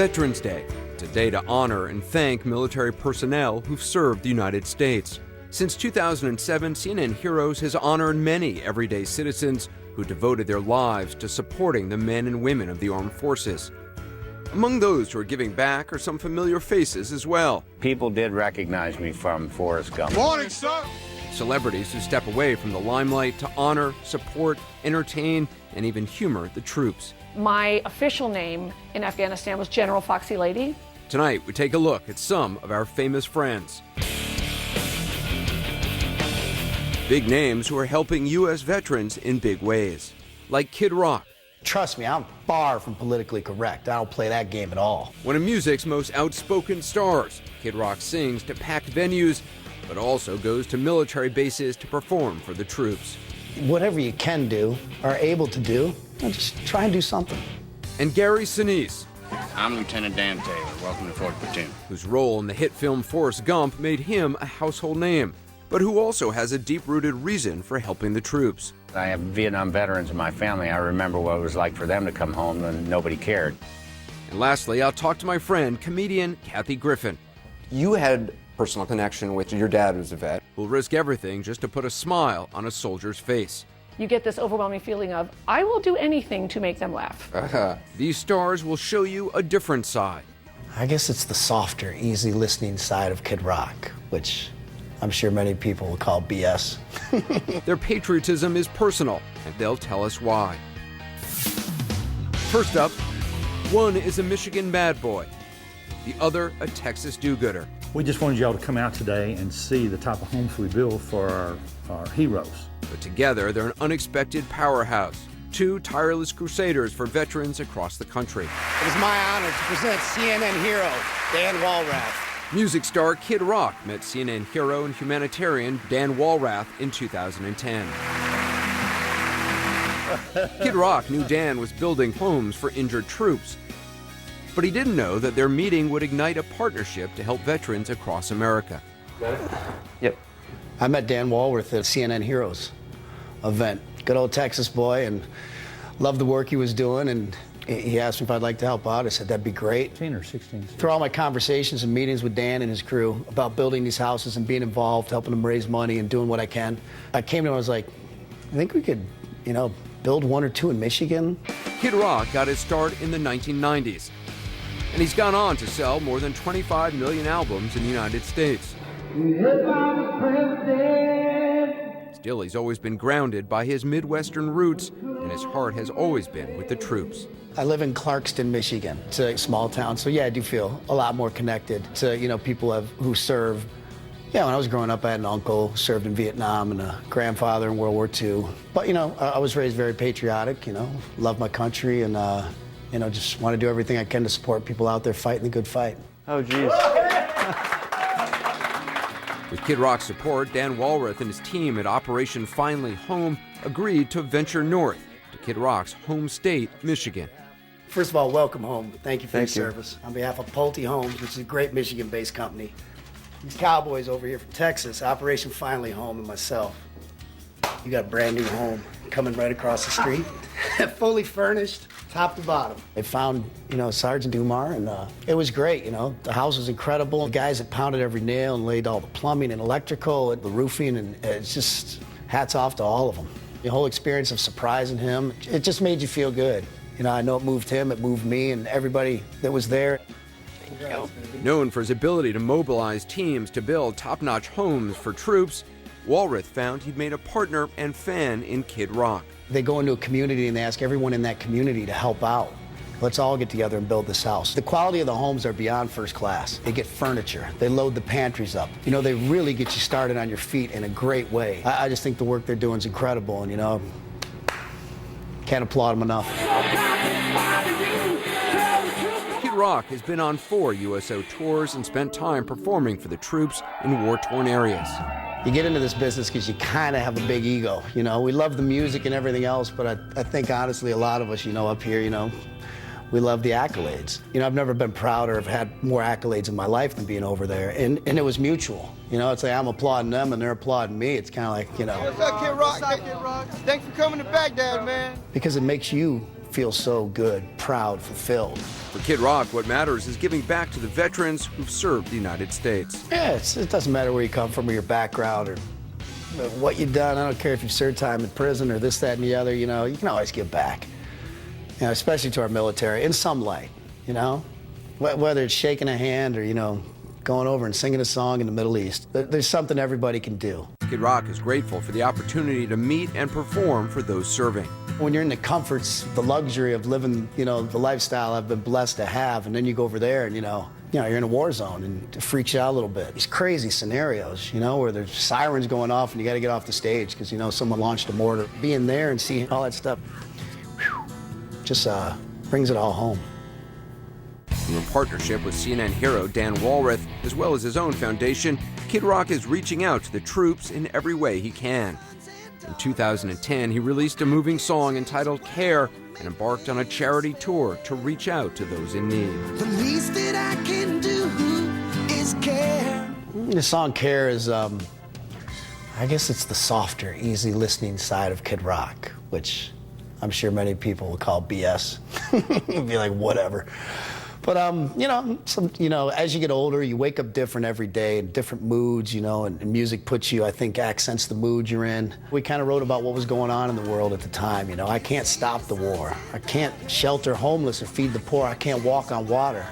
Veterans Day. It's a day to honor and thank military personnel who've served the United States. Since 2007, CNN Heroes has honored many everyday citizens who devoted their lives to supporting the men and women of the armed forces. Among those who are giving back are some familiar faces as well. People did recognize me from Forrest Gump. Morning, sir. Celebrities who step away from the limelight to honor, support, entertain, and even humor the troops. My official name in Afghanistan was General Foxy Lady. Tonight, we take a look at some of our famous friends. Big names who are helping U.S. veterans in big ways, like Kid Rock. Trust me, I'm far from politically correct. I don't play that game at all. One of music's most outspoken stars, Kid Rock sings to packed venues, but also goes to military bases to perform for the troops. Whatever you can do, or able to do, just try and do something. And Gary Sinise, I'm Lieutenant Dan Taylor. Welcome to 4th Platoon. whose role in the hit film Forrest Gump made him a household name, but who also has a deep-rooted reason for helping the troops. I have Vietnam veterans in my family. I remember what it was like for them to come home and nobody cared. And lastly, I'll talk to my friend, comedian Kathy Griffin, You had personal connection with your dad, who's a vet. who'll risk everything just to put a smile on a soldier's face. You get this overwhelming feeling of, I will do anything to make them laugh. These stars will show you a different side. I guess it's the softer, easy listening side of Kid Rock, which I'm sure many people will call BS. Their patriotism is personal, and they'll tell us why. First up, one is a Michigan bad boy, the other a Texas do-gooder. We just wanted y'all to come out today and see the type of homes we build for our heroes. But together, they're an unexpected powerhouse, two tireless crusaders for veterans across the country. It is my honor to present CNN hero, Dan Walrath. Music star Kid Rock met CNN hero and humanitarian Dan Walrath in 2010. Kid Rock knew Dan was building homes for injured troops, but he didn't know that their meeting would ignite a partnership to help veterans across America. Yep. I met Dan Walrath at CNN Heroes event. Good old Texas boy, and loved the work he was doing, and he asked me if I'd like to help out. I said that'd be great. 15 or 16. Through all my conversations and meetings with Dan and his crew about building these houses and being involved, helping them raise money and doing what I can, I came to him and was like, I think we could, build one or two in Michigan. Kid Rock got his start in the 1990s, and he's gone on to sell more than 25 million albums in the United States. Still, he's always been grounded by his Midwestern roots, and his heart has always been with the troops. I live in Clarkston, Michigan. It's a small town, so yeah, I do feel a lot more connected to, people who serve. Yeah, when I was growing up, I had an uncle who served in Vietnam and a grandfather in World War II. But, I was raised very patriotic, love my country, and, just want to do everything I can to support people out there fighting the good fight. Oh, geez. With Kid Rock's support, Dan Walrath and his team at Operation Finally Home agreed to venture north to Kid Rock's home state, Michigan. First of all, welcome home. Thank you for your Thank you. service. On behalf of Pulte Homes, which is a great Michigan-based company, these cowboys over here from Texas, Operation Finally Home, and myself, you got a brand new home coming right across the street, fully furnished, top to bottom. They found, Sergeant Dumar, and it was great, The house was incredible. The guys that pounded every nail and laid all the plumbing and electrical and the roofing, and it's just hats off to all of them. The whole experience of surprising him, it just made you feel good. I know it moved him, it moved me, and everybody that was there. Known for his ability to mobilize teams to build top-notch homes for troops, Walrath found he'd made a partner and fan in Kid Rock. They go into a community and they ask everyone in that community to help out. Let's all get together and build this house. The quality of the homes are beyond first class. They get furniture. They load the pantries up. They really get you started on your feet in a great way. I just think the work they're doing is incredible, and, can't applaud them enough. Kid Rock has been on 4 USO tours and spent time performing for the troops in war-torn areas. You get into this business because you kind of have a big ego. We love the music and everything else, but I think honestly a lot of us, up here, we love the accolades. I've never been prouder, have had more accolades in my life than being over there, and it was mutual. It's like I'm applauding them and they're applauding me. It's kind of like, What's up, Kid Rock? Thanks for coming to Baghdad, man. Because it makes you feel so good, proud, fulfilled. For Kid Rock, what matters is giving back to the veterans who've served the United States. Yeah, it doesn't matter where you come from or your background or what you've done. I don't care if you've served time in prison or this, that, and the other, you know, you can always give back. You know, especially to our military, in some light, you know? Whether it's shaking a hand or, you know, going over and singing a song in the Middle East. There's something everybody can do. Kid Rock is grateful for the opportunity to meet and perform for those serving. When you're in the comforts, the luxury of living, you know, the lifestyle I've been blessed to have, and then you go over there and, you know, you're in a war zone and it freaks you out a little bit. These crazy scenarios, you know, where there's sirens going off and you got to get off the stage because, you know, someone launched a mortar. Being there and seeing all that stuff, whew, just brings it all home. In partnership with CNN hero Dan Walrath, as well as his own foundation, Kid Rock is reaching out to the troops in every way he can. In 2010, he released a moving song entitled Care and embarked on a charity tour to reach out to those in need. The least that I can do is care. The song Care is, I guess it's the softer, easy listening side of Kid Rock, which I'm sure many people will call BS. Be like, whatever. But, you know, as you get older, you wake up different every day, in different moods, you know, and music puts you, I think, accents the mood you're in. We kind of wrote about what was going on in the world at the time, you know. I can't stop the war. I can't shelter homeless or feed the poor. I can't walk on water.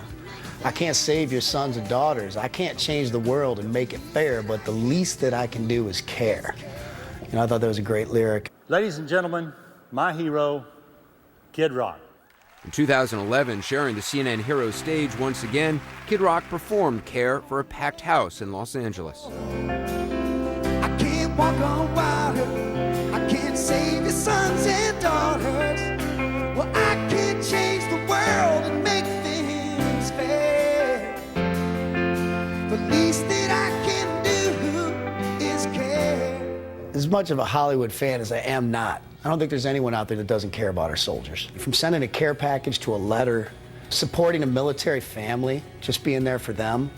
I can't save your sons and daughters. I can't change the world and make it fair, but the least that I can do is care. You know, I thought that was a great lyric. Ladies and gentlemen, my hero, Kid Rock. In 2011, sharing the CNN hero stage once again, Kid Rock performed Care for a packed house in Los Angeles. I can't walk on water. I can't save your sons and daughters. Well, I can't change the world and make things fair. The least that I can do is care. As much of a Hollywood fan as I am not, I don't think there's anyone out there that doesn't care about our soldiers. From sending a care package to a letter, supporting a military family, just being there for them,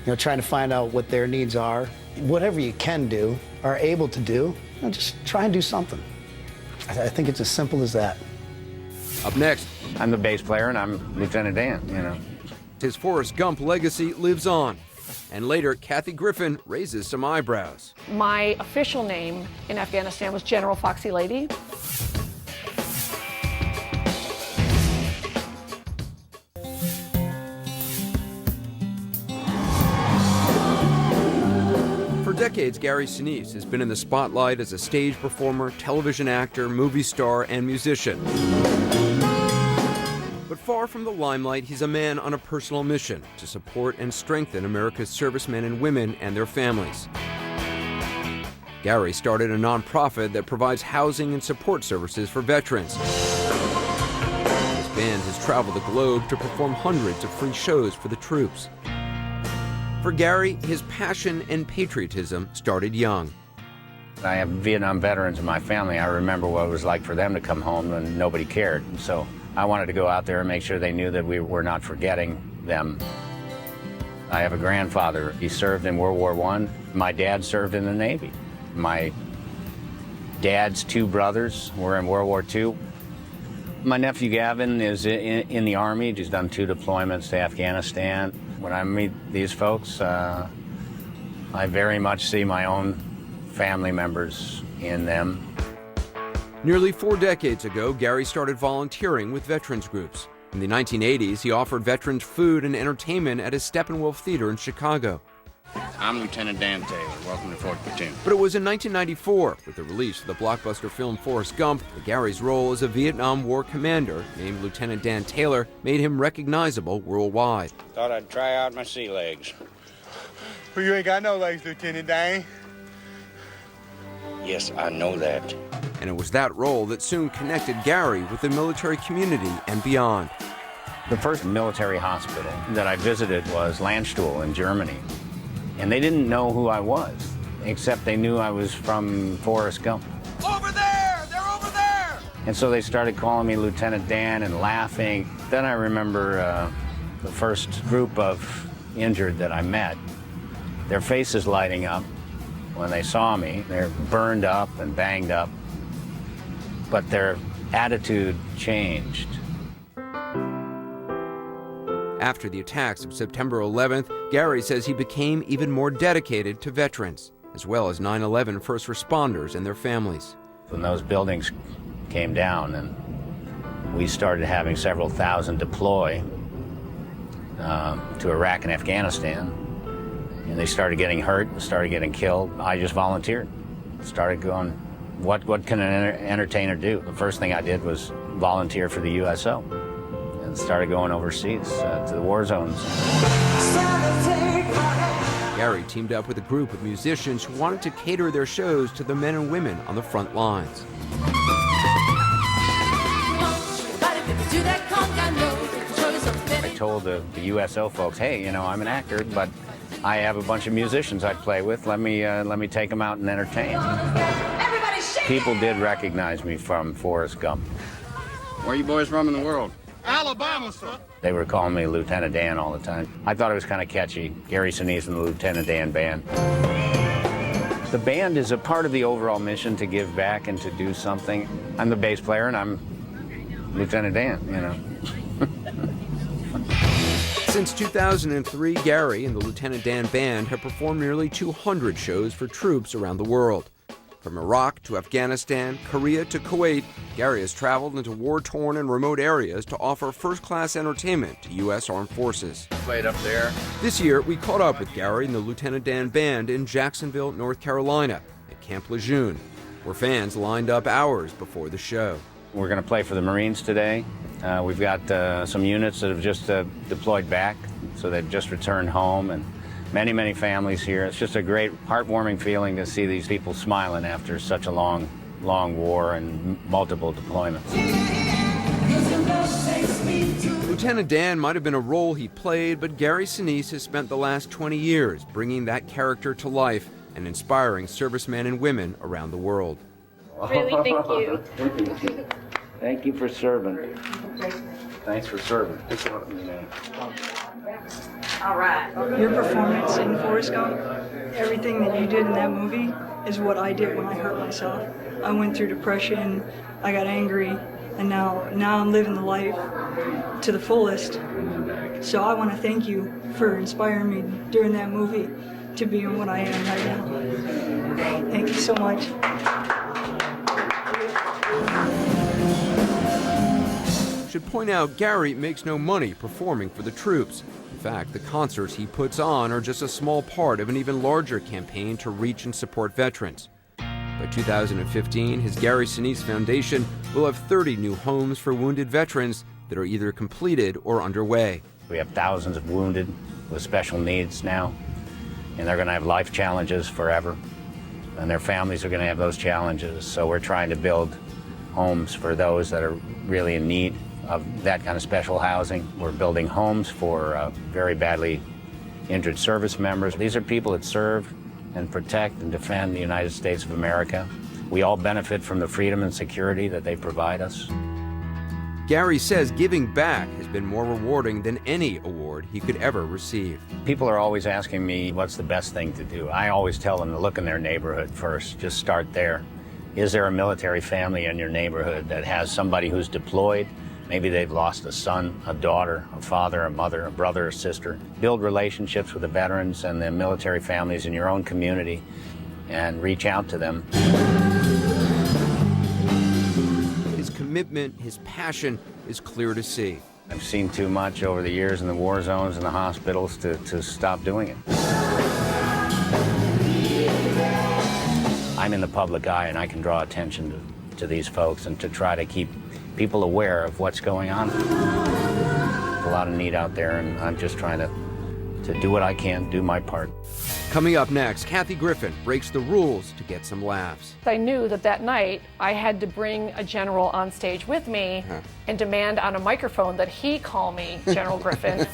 you know, trying to find out what their needs are. Whatever you can do, are able to do, you know, just try and do something. I think it's as simple as that. Up next, I'm the bass player and I'm Lieutenant Dan, you know. his Forrest Gump legacy lives on. And later, Kathy Griffin raises some eyebrows. My official name in Afghanistan was General Foxy Lady. For decades, Gary Sinise has been in the spotlight as a stage performer, television actor, movie star, and musician. But far from the limelight, he's a man on a personal mission to support and strengthen America's servicemen and women and their families. Gary started a nonprofit that provides housing and support services for veterans. His band has traveled the globe to perform hundreds of free shows for the troops. For Gary, his passion and patriotism started young. I have Vietnam veterans in my family. I remember what it was like for them to come home and nobody cared. So I wanted to go out there and make sure they knew that we were not forgetting them. I have a grandfather. He served in World War I. My dad served in the Navy. My dad's two brothers were in World War II. My nephew Gavin is in the Army. He's done 2 deployments to Afghanistan. When I meet these folks, I very much see my own family members in them. Nearly 4 decades ago, Gary started volunteering with veterans groups. In the 1980s, he offered veterans food and entertainment at his Steppenwolf Theater in Chicago. I'm Lieutenant Dan Taylor. Welcome to 4th Platoon. But it was in 1994, with the release of the blockbuster film Forrest Gump, that Gary's role as a Vietnam War commander, named Lieutenant Dan Taylor, made him recognizable worldwide. Thought I'd try out my sea legs. Well, you ain't got no legs, Lieutenant Dan. Yes, I know that. And it was that role that soon connected Gary with the military community and beyond. The first military hospital that I visited was Landstuhl in Germany. And they didn't know who I was, except they knew I was from Forrest Gump. Over there! They're over there! And so they started calling me Lieutenant Dan and laughing. Then I remember the first group of injured that I met, their faces lighting up when they saw me. They're burned up and banged up, but they're attitude changed. After the attacks of September 11th, Gary says he became even more dedicated to veterans, as well as 9/11 first responders and their families. When those buildings came down and we started having several thousand deploy to Iraq and Afghanistan, and they started getting hurt, started getting killed, I just volunteered. Started going, what can an entertainer do? The first thing I did was volunteer for the USO and started going overseas to the war zones. Gary teamed up with a group of musicians who wanted to cater their shows to the men and women on the front lines. I told the USO folks, hey, you know, I'm an actor, but I have a bunch of musicians I play with. Let me take them out and entertain. People did recognize me from Forrest Gump. Where are you boys from in the world? Alabama, sir. They were calling me Lieutenant Dan all the time. I thought it was kind of catchy, Gary Sinise and the Lieutenant Dan Band. The band is a part of the overall mission to give back and to do something. I'm the bass player and I'm Lieutenant Dan, you know. Since 2003, Gary and the Lieutenant Dan Band have performed nearly 200 shows for troops around the world. From Iraq to Afghanistan, Korea to Kuwait, Gary has traveled into war-torn and remote areas to offer first-class entertainment to U.S. Armed Forces. Played up there. This year, we caught up with Gary and the Lieutenant Dan Band in Jacksonville, North Carolina, at Camp Lejeune, where fans lined up hours before the show. We're going to play for the Marines today. We've got some units that have just deployed back, so they've just returned home, and many, many families here. It's just a great, heartwarming feeling to see these people smiling after such a long war and multiple deployments. Lieutenant Dan might have been a role he played, but Gary Sinise has spent the last 20 years bringing that character to life and inspiring servicemen and women around the world. Really, thank you. Thank you for serving. Thanks for serving. All right. Your performance in Forrest Gump, everything that you did in that movie is what I did when I hurt myself. I went through depression, I got angry, and now I'm living the life to the fullest. So I want to thank you for inspiring me during that movie to be in what I am right now. Thank you so much. Should point out, Gary makes no money performing for the troops. In fact, the concerts he puts on are just a small part of an even larger campaign to reach and support veterans. By 2015, his Gary Sinise Foundation will have 30 new homes for wounded veterans that are either completed or underway. We have thousands of wounded with special needs now, and they're going to have life challenges forever, and their families are going to have those challenges. So we're trying to build homes for those that are really in need of that kind of special housing. We're building homes for very badly injured service members. These are people that serve and protect and defend the United States of America. We all benefit from the freedom and security that they provide us. Gary says giving back has been more rewarding than any award he could ever receive. People are always asking me what's the best thing to do. I always tell them to look in their neighborhood first. Just start there. Is there a military family in your neighborhood that has somebody who's deployed? Maybe they've lost a son, a daughter, a father, a mother, a brother, a sister. Build relationships with the veterans and the military families in your own community and reach out to them. His commitment, his passion is clear to see. I've seen too much over the years in the war zones and the hospitals to stop doing it. I'm in the public eye and I can draw attention to these folks and to try to keep people aware of what's going on. There's a lot of need out there, and I'm just trying to do what I can, do my part. Coming up next, Kathy Griffin breaks the rules to get some laughs. I knew that night I had to bring a general on stage with me and demand on a microphone that he call me General Griffin.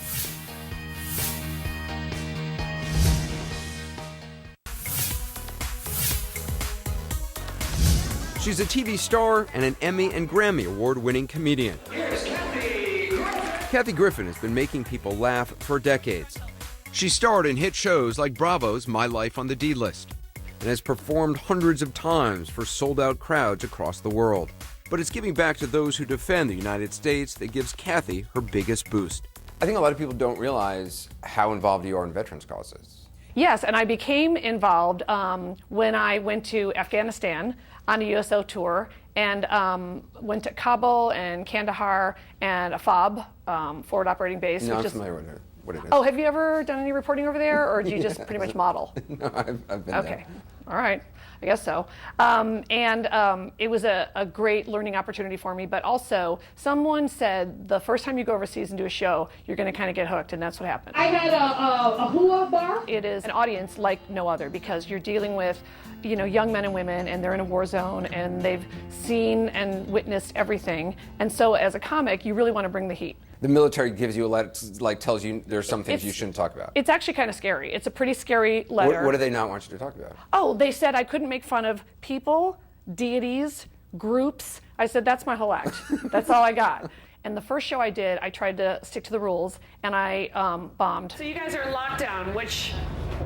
She's a TV star and an Emmy and Grammy award-winning comedian. Here's Kathy Griffin. Kathy Griffin has been making people laugh for decades. She starred in hit shows like Bravo's My Life on the D-List and has performed hundreds of times for sold-out crowds across the world. but it's giving back to those who defend the United States that gives Kathy her biggest boost. I think a lot of people don't realize how involved you are in veterans causes. Yes, and I became involved when I went to Afghanistan on a USO tour and went to Kabul and Kandahar and a FOB, forward operating base. No, which I'm familiar with what it is. Oh, have you ever done any reporting over there, or do you just pretty much model? No, I've been Okay, there. all right, I guess so. It was a great learning opportunity for me, but also someone said the first time you go overseas and do a show, you're going to kind of get hooked, and that's what happened. I had a hula bar. It is an audience like no other because you're dealing with, young men and women, and they're in a war zone, and they've seen and witnessed everything. And so as a comic, you really want to bring the heat. The military gives you a letter, tells you there's some things you shouldn't talk about. It's actually kind of scary. It's a pretty scary letter. What do they not want you to talk about? Oh, they said I couldn't make fun of people, deities, groups. I said, that's my whole act. That's all I got. And the first show I did, I tried to stick to the rules, and I bombed. So you guys are in lockdown, which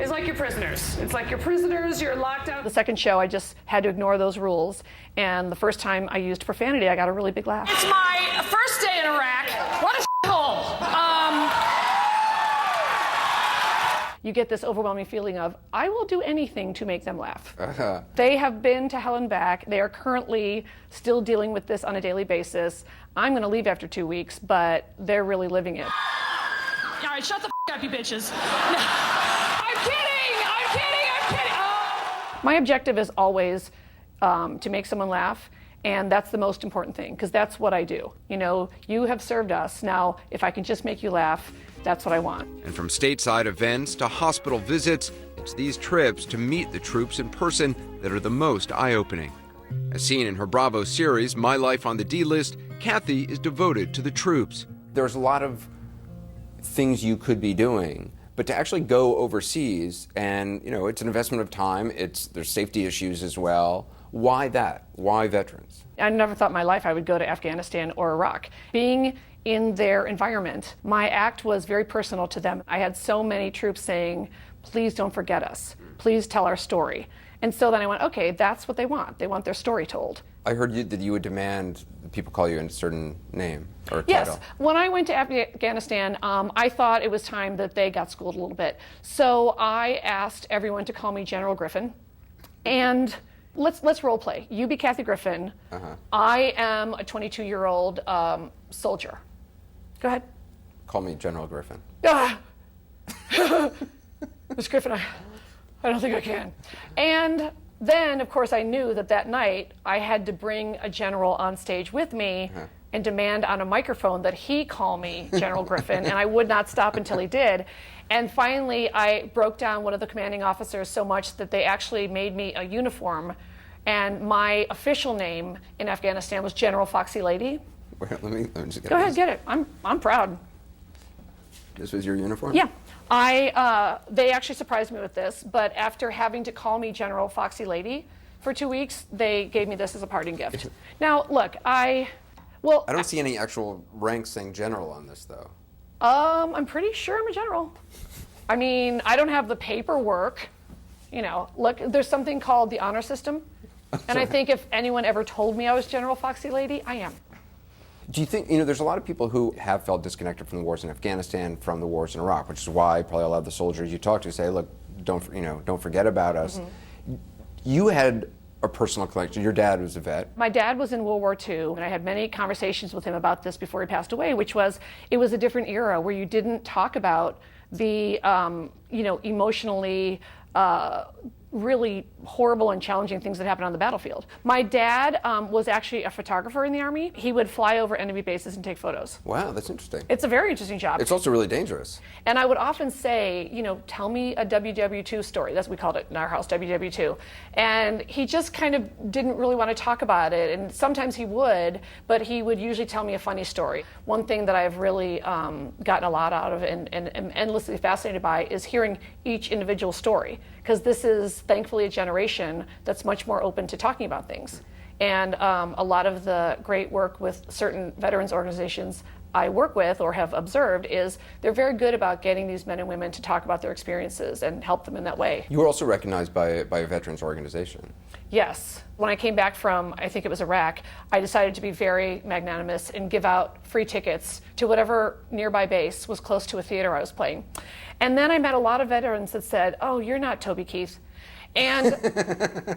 is like your prisoners. It's like your prisoners, you're locked down. The second show, I just had to ignore those rules. And the first time I used profanity, I got a really big laugh. It's my first day in Iraq. What a shithole. You get this overwhelming feeling of, I will do anything to make them laugh. They have been to hell and back. They are currently still dealing with this on a daily basis. I'm going to leave after 2 weeks, but they're really living it. All right, shut the up, you bitches. I'm kidding. Oh. My objective is always to make someone laugh, and that's the most important thing, because that's what I do. You have served us. Now, if I can just make you laugh, that's what I want. And from stateside events to hospital visits, it's these trips to meet the troops in person that are the most eye-opening. As seen in her Bravo series, My Life on the D-List, Kathy is devoted to the troops. There's a lot of things you could be doing, but to actually go overseas, and it's an investment of time, there's safety issues as well. Why that? Why veterans? I never thought in my life I would go to Afghanistan or Iraq. Being in their environment, my act was very personal to them. I had so many troops saying, please don't forget us. Please tell our story. And so then I went, okay, that's what they want. They want their story told. I heard that you would demand that people call you a certain name or title. Yes. When I went to Afghanistan, I thought it was time that they got schooled a little bit. So I asked everyone to call me General Griffin. And let's role play. You be Kathy Griffin. I am a 22-year-old soldier. Go ahead. Call me General Griffin. Miss Griffin, I don't think I can. And then, of course, I knew that night I had to bring a general on stage with me and demand on a microphone that he call me General Griffin, and I would not stop until he did. And finally, I broke down one of the commanding officers so much that they actually made me a uniform, and my official name in Afghanistan was General Foxy Lady. Wait, let me just get Go ahead, get it. I'm proud. This was your uniform? Yeah. They actually surprised me with this, but after having to call me General Foxy Lady for 2 weeks, they gave me this as a parting gift. Now, look, I don't see any actual rank saying general on this, though. I'm pretty sure I'm a general. I mean, I don't have the paperwork. Look, there's something called the honor system, and I think if anyone ever told me I was General Foxy Lady, I am. Do you think, there's a lot of people who have felt disconnected from the wars in Afghanistan, from the wars in Iraq, which is why probably a lot of the soldiers you talk to say, look, don't forget about us. You had a personal connection. Your dad was a vet. My dad was in World War II, and I had many conversations with him about this before he passed away, which was, it was a different era where you didn't talk about the, emotionally, really horrible and challenging things that happened on the battlefield. My dad was actually a photographer in the Army. He would fly over enemy bases and take photos. Wow, that's interesting. It's a very interesting job. It's also really dangerous. And I would often say, tell me a WW2 story. That's what we called it in our house, WW2. And he just kind of didn't really want to talk about it. And sometimes he would, but he would usually tell me a funny story. One thing that I've really gotten a lot out of and am endlessly fascinated by is hearing each individual story. Because this is, thankfully, a generation that's much more open to talking about things. And a lot of the great work with certain veterans organizations I work with or have observed is they're very good about getting these men and women to talk about their experiences and help them in that way. You were also recognized by a veterans organization. Yes. When I came back from, I think it was Iraq, I decided to be very magnanimous and give out free tickets to whatever nearby base was close to a theater I was playing. And then I met a lot of veterans that said, oh, you're not Toby Keith. And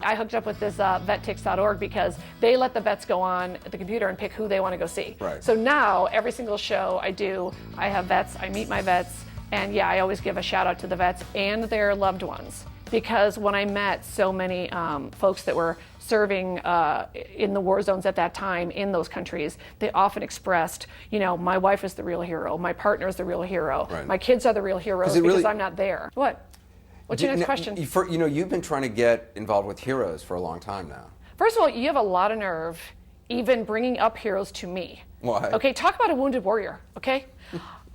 I hooked up with this vettix.org because they let the vets go on the computer and pick who they want to go see. Right. So now every single show I do, I have vets, I meet my vets, and yeah, I always give a shout out to the vets and their loved ones. Because when I met so many folks that were serving in the war zones at that time in those countries, they often expressed, you know, my wife is the real hero, my partner is the real hero, right. My kids are the real heroes because I'm not there. What? What's your next question? You know, you've been trying to get involved with Heroes for a long time now. First of all, you have a lot of nerve even bringing up Heroes to me. Why? Okay, talk about a wounded warrior, okay?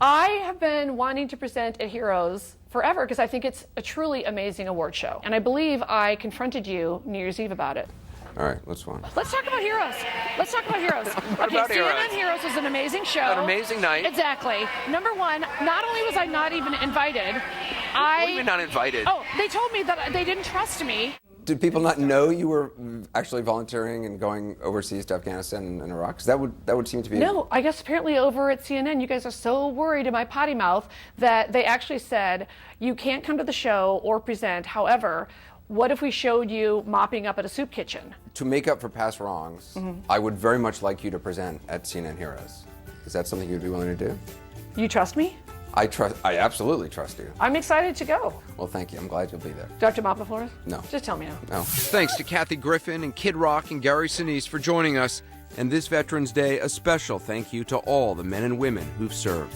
I have been wanting to present at Heroes forever because I think it's a truly amazing award show. And I believe I confronted you New Year's Eve about it. All right, let's go on. Let's talk about Heroes. Let's talk about Heroes. Okay, about Heroes? CNN Heroes was an amazing show. An amazing night. Exactly. Number one, not only was I not even invited, What do you mean not invited? Oh, they told me that they didn't trust me. Did people not know you were actually volunteering and going overseas to Afghanistan and Iraq? 'Cause that would seem to be... No, I guess apparently over at CNN, you guys are so worried in my potty mouth that they actually said, you can't come to the show or present. However, what if we showed you mopping up at a soup kitchen? To make up for past wrongs, I would very much like you to present at CNN Heroes. Is that something you'd be willing to do? You trust me? I absolutely trust you. I'm excited to go. Well, thank you. I'm glad you'll be there. Do I have to mop the floors? No. Just tell me now. No. Thanks to Kathy Griffin and Kid Rock and Gary Sinise for joining us. And this Veterans Day, a special thank you to all the men and women who've served.